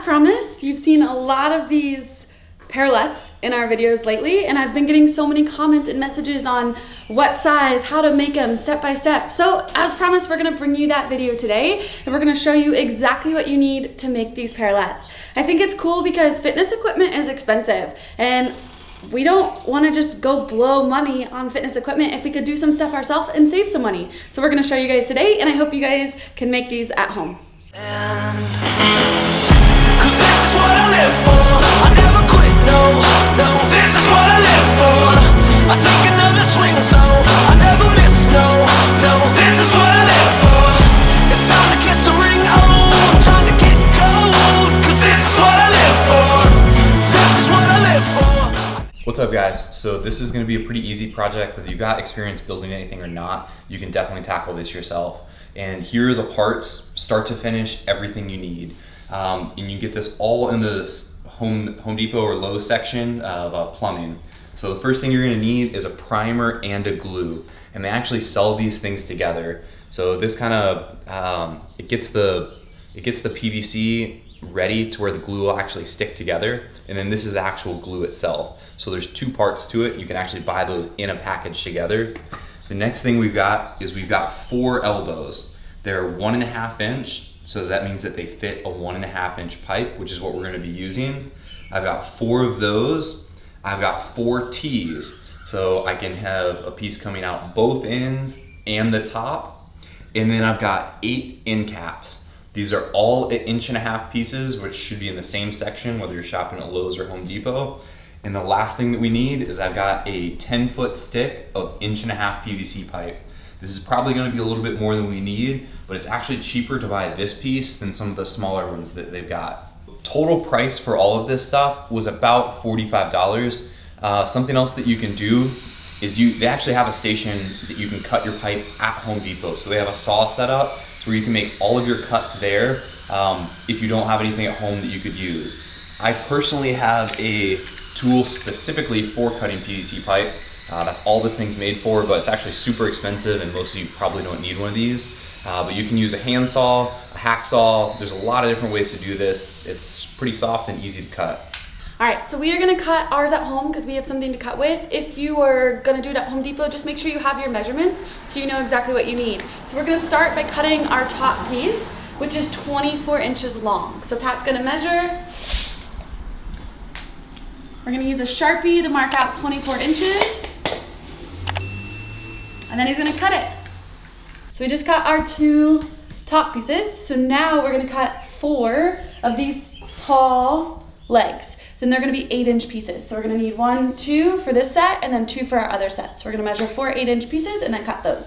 promised, you've seen a lot of these parallettes in our videos lately, and I've been getting so many comments and messages on what size, how to make them step by step. So as promised, we're gonna bring you that video today, and we're gonna show you exactly what you need to make these parallettes. I think it's cool because fitness equipment is expensive, and we don't wanna just go blow money on fitness equipment if we could do some stuff ourselves and save some money. So we're gonna show you guys today, and I hope you guys can make these at home. What's up guys? So this is going to be a pretty easy project. Whether you got experience building anything or not, you can definitely tackle this yourself. And here are the parts, start to finish, everything you need. And you get this all in this Home Depot or Lowe's section of plumbing. So the first thing you're going to need is a primer and a glue. And they actually sell these things together. So this kind of, it gets the PVC ready to where the glue will actually stick together, and then this is the actual glue itself. So there's two parts to it. You can actually buy those in a package together. The next thing we've got is we've got 4 elbows. They're 1.5 inch, so that means that they fit a 1.5 inch pipe, which is what we're going to be using. I've got 4 of those. I've got 4 T's, so I can have a piece coming out both ends and the top, and then I've got 8 end caps. These are all 1.5 inch pieces, which should be in the same section, whether you're shopping at Lowe's or Home Depot. And the last thing that we need is I've got a 10-foot stick of 1.5 inch PVC pipe. This is probably gonna be a little bit more than we need, but it's actually cheaper to buy this piece than some of the smaller ones that they've got. Total price for all of this stuff was about $45. Something else that you can do is they actually have a station that you can cut your pipe at Home Depot. So they have a saw set up where you can make all of your cuts there if you don't have anything at home that you could use. I personally have a tool specifically for cutting PVC pipe. That's all this thing's made for, but it's actually super expensive and most of you probably don't need one of these. But you can use a handsaw, a hacksaw. There's a lot of different ways to do this. It's pretty soft and easy to cut. All right, so we are gonna cut ours at home because we have something to cut with. If you are gonna do it at Home Depot, just make sure you have your measurements so you know exactly what you need. So we're gonna start by cutting our top piece, which is 24 inches long. So Pat's gonna measure. We're gonna use a Sharpie to mark out 24 inches. And then he's gonna cut it. So we just cut our 2 top pieces. So now we're gonna cut 4 of these tall legs. Then they're gonna be 8-inch pieces. So we're gonna need 1, 2 for this set, and then 2 for our other sets. So we're gonna measure 4 8-inch pieces and then cut those.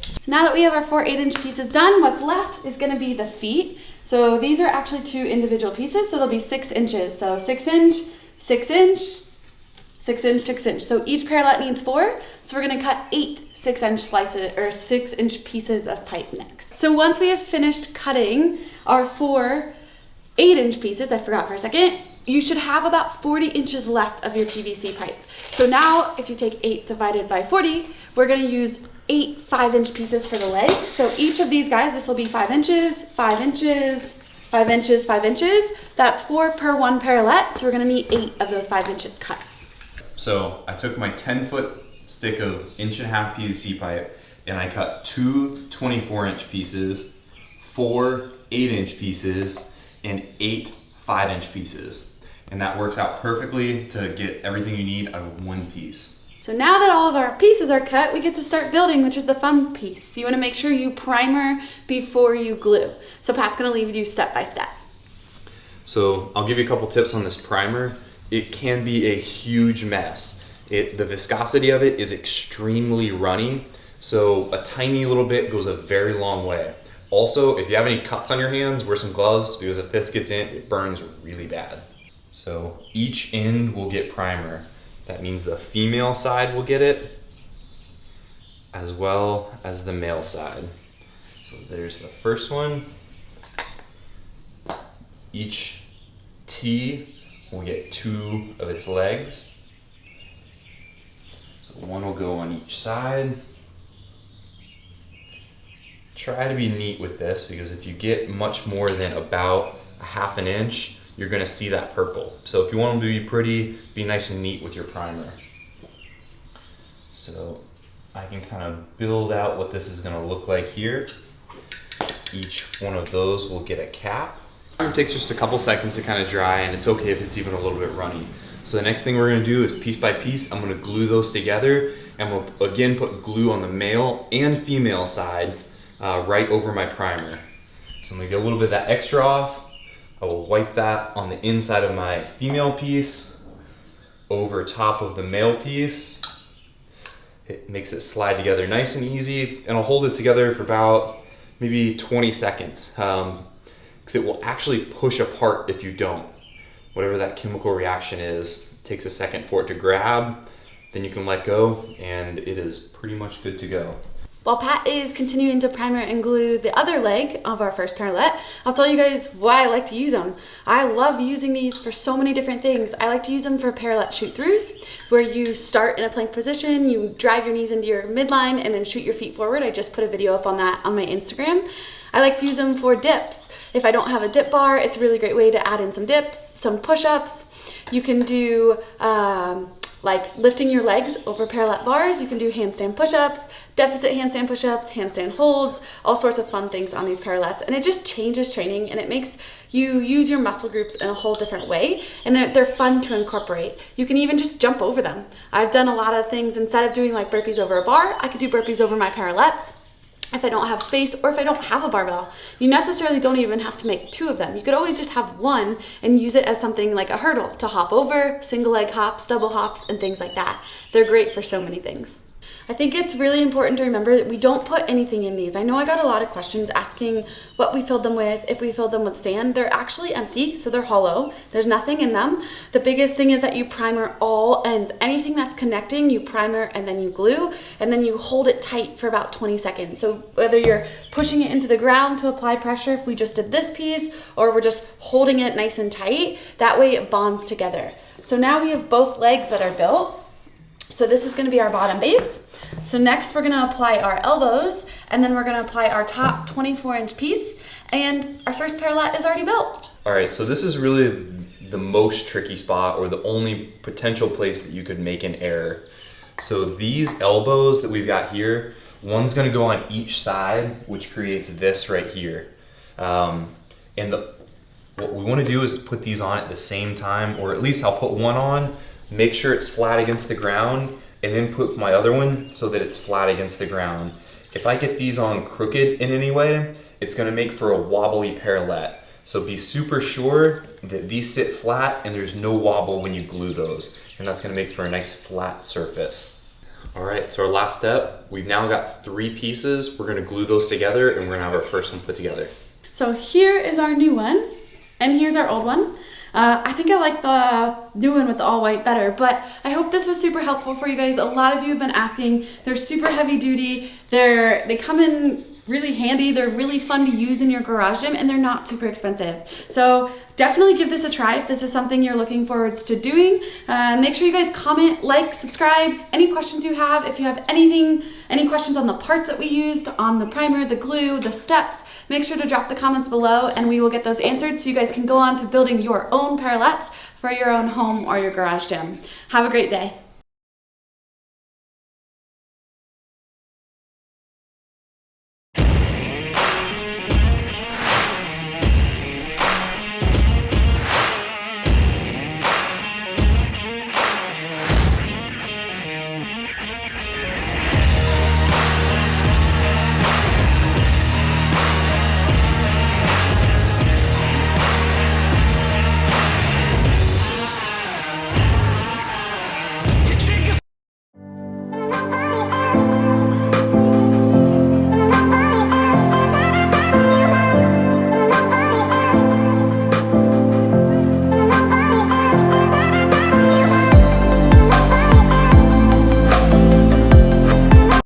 So now that we have our 4 8-inch pieces done, what's left is gonna be the feet. So these are actually 2 individual pieces, so they'll be 6 inches. So 6 inch, 6 inch, 6 inch, 6 inch. So each parallette needs 4. So we're gonna cut 8 6-inch slices or 6-inch pieces of pipe next. So once we have finished cutting our 4 8-inch pieces, I forgot for a second, you should have about 40 inches left of your PVC pipe. So now if you take 8 divided by 40, we're gonna use 8 5-inch pieces for the legs. So each of these guys, this will be 5 inches, 5 inches, 5 inches, 5 inches. That's 4 per 1 parallette. So we're gonna need 8 of those 5-inch cuts. So I took my 10-foot stick of 1.5 inch PVC pipe and I cut 2 24-inch pieces, 4 8-inch pieces, and 8 5-inch pieces. And that works out perfectly to get everything you need out of one piece. So now that all of our pieces are cut, we get to start building, which is the fun piece. You wanna make sure you primer before you glue. So Pat's gonna lead you step by step. So I'll give you a couple tips on this primer. It can be a huge mess. The viscosity of it is extremely runny, so a tiny little bit goes a very long way. Also, if you have any cuts on your hands, wear some gloves, because if this gets in, it burns really bad. So each end will get primer. That means the female side will get it, as well as the male side. So there's the first one. Each T will get 2 of its legs. So one will go on each side. Try to be neat with this, because if you get much more than about a half an inch, you're gonna see that purple. So if you want them to be pretty, be nice and neat with your primer. So I can kind of build out what this is gonna look like here. Each one of those will get a cap. It takes just a couple seconds to kind of dry, and it's okay if it's even a little bit runny. So the next thing we're gonna do is piece by piece, I'm gonna glue those together, and we'll again put glue on the male and female side right over my primer. So I'm gonna get a little bit of that extra off. I will wipe that on the inside of my female piece, over top of the male piece. It makes it slide together nice and easy, and I'll hold it together for about maybe 20 seconds, because it will actually push apart if you don't. Whatever that chemical reaction is, it takes a second for it to grab, then you can let go, and it is pretty much good to go. While Pat is continuing to primer and glue the other leg of our first parallette, I'll tell you guys why I like to use them. I love using these for so many different things. I like to use them for parallette shoot-throughs, where you start in a plank position, you drive your knees into your midline, and then shoot your feet forward. I just put a video up on that on my Instagram. I like to use them for dips. If I don't have a dip bar, it's a really great way to add in some dips, some push-ups. You can do like lifting your legs over parallette bars. You can do handstand push-ups, deficit handstand push-ups, handstand holds, all sorts of fun things on these parallettes. And it just changes training, and it makes you use your muscle groups in a whole different way. And they're fun to incorporate. You can even just jump over them. I've done a lot of things. Instead of doing like burpees over a bar, I could do burpees over my parallettes. If I don't have space, or if I don't have a barbell. You necessarily don't even have to make two of them. You could always just have one and use it as something like a hurdle to hop over, single leg hops, double hops, and things like that. They're great for so many things. I think it's really important to remember that we don't put anything in these. I know I got a lot of questions asking what we filled them with, if we filled them with sand. They're actually empty, so they're hollow. There's nothing in them. The biggest thing is that you primer all ends. Anything that's connecting, you primer and then you glue, and then you hold it tight for about 20 seconds. So whether you're pushing it into the ground to apply pressure, if we just did this piece, or we're just holding it nice and tight, that way it bonds together. So now we have both legs that are built. So this is gonna be our bottom base. So next we're gonna apply our elbows, and then we're gonna apply our top 24-inch piece, and our first parallette is already built. All right, so this is really the most tricky spot, or the only potential place that you could make an error. So these elbows that we've got here, one's gonna go on each side, which creates this right here. What we wanna do is put these on at the same time, or at least I'll put one on, make sure it's flat against the ground, and then put my other one so that it's flat against the ground. If I get these on crooked in any way, it's gonna make for a wobbly parallette. So be super sure that these sit flat and there's no wobble when you glue those. And that's gonna make for a nice flat surface. All right, so our last step, we've now got 3 pieces. We're gonna glue those together, and we're gonna have our first one put together. So here is our new one, and here's our old one. I think I like the new one with the all white better, but I hope this was super helpful for you guys. A lot of you have been asking. They're super heavy duty. They come in really handy. They're really fun to use in your garage gym, and they're not super expensive. So definitely give this a try if this is something you're looking forward to doing. Make sure you guys comment, like, subscribe. Any questions you have, if you have any questions on the parts that we used, on the primer, the glue, the steps, make sure to drop the comments below, and we will get those answered so you guys can go on to building your own parallettes for your own home or your garage gym. Have a great day.